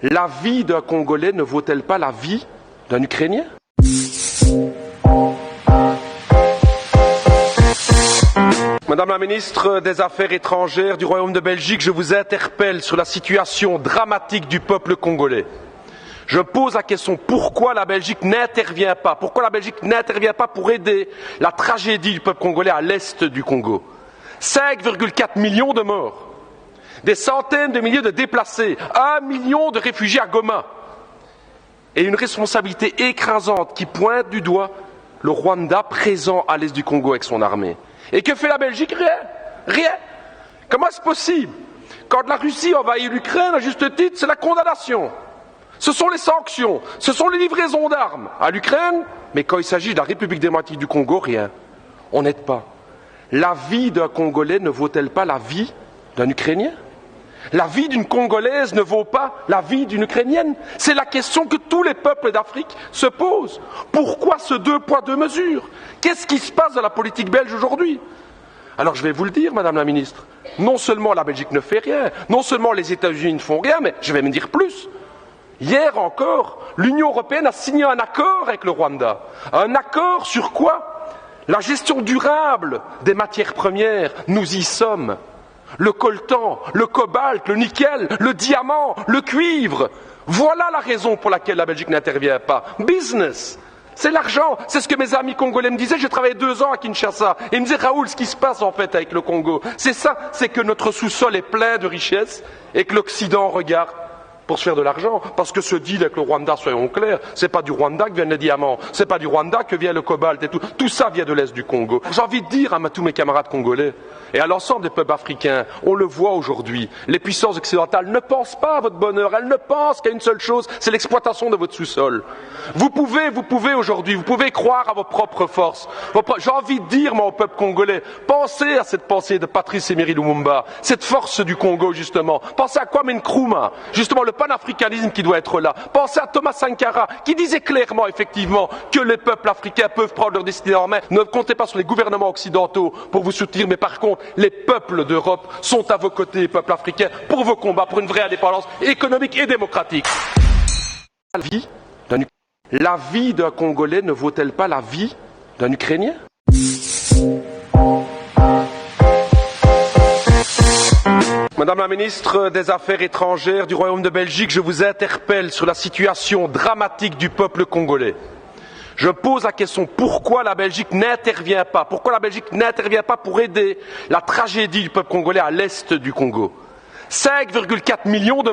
La vie d'un Congolais ne vaut-elle pas la vie d'un Ukrainien? Madame la ministre des Affaires étrangères du Royaume de Belgique, je vous interpelle sur la situation dramatique du peuple congolais. Je pose la question, pourquoi la Belgique n'intervient pas? Pourquoi la Belgique n'intervient pas pour aider la tragédie du peuple congolais à l'est du Congo? 5,4 millions de morts, des centaines de milliers de déplacés, 1 million de réfugiés à Goma, et une responsabilité écrasante qui pointe du doigt le Rwanda présent à l'est du Congo avec son armée. Et que fait la Belgique? Rien. Rien. Comment est-ce possible? Quand la Russie envahit l'Ukraine, à juste titre, c'est la condamnation. Ce sont les sanctions, ce sont les livraisons d'armes à l'Ukraine, mais quand il s'agit de la République démocratique du Congo, rien. On n'aide pas. La vie d'un Congolais ne vaut-elle pas la vie d'un Ukrainien? La vie d'une Congolaise ne vaut pas la vie d'une Ukrainienne? C'est la question que tous les peuples d'Afrique se posent. Pourquoi ce 2 poids 2 mesures? Qu'est-ce qui se passe dans la politique belge aujourd'hui? Alors je vais vous le dire, Madame la Ministre, non seulement la Belgique ne fait rien, non seulement les États-Unis ne font rien, mais je vais me dire plus. Hier encore, l'Union européenne a signé un accord avec le Rwanda. Un accord sur quoi? La gestion durable des matières premières. Nous y sommes. Le coltan, le cobalt, le nickel, le diamant, le cuivre. Voilà la raison pour laquelle la Belgique n'intervient pas. Business. C'est l'argent. C'est ce que mes amis congolais me disaient. J'ai travaillé 2 ans à Kinshasa. Et ils me disaient, Raoul, ce qui se passe en fait avec le Congo, c'est ça, c'est que notre sous-sol est plein de richesses et que l'Occident regarde pour se faire de l'argent, parce que ce deal avec le Rwanda, soyons clairs, c'est pas du Rwanda que viennent les diamants, c'est pas du Rwanda que vient le cobalt et tout. Tout ça vient de l'Est du Congo. J'ai envie de dire à tous mes camarades congolais et à l'ensemble des peuples africains, on le voit aujourd'hui, les puissances occidentales ne pensent pas à votre bonheur, elles ne pensent qu'à une seule chose, c'est l'exploitation de votre sous-sol. Vous pouvez aujourd'hui, vous pouvez croire à vos propres forces. J'ai envie de dire, moi, au peuple congolais, pensez à cette pensée de Patrice Emery Lumumba, cette force du Congo, justement. Pensez à Kwame Nkrumah, justement, le panafricanisme qui doit être là. Pensez à Thomas Sankara, qui disait clairement, effectivement, que les peuples africains peuvent prendre leur destinée en main. Ne comptez pas sur les gouvernements occidentaux pour vous soutenir, mais par contre, les peuples d'Europe sont à vos côtés, les peuples africains, pour vos combats, pour une vraie indépendance économique et démocratique. La vie d'un Congolais ne vaut-elle pas la vie d'un Ukrainien? Madame la ministre des Affaires étrangères du Royaume de Belgique, je vous interpelle sur la situation dramatique du peuple congolais. Je pose la question, pourquoi la Belgique n'intervient pas? Pourquoi la Belgique n'intervient pas pour aider la tragédie du peuple congolais à l'est du Congo? 5,4 millions de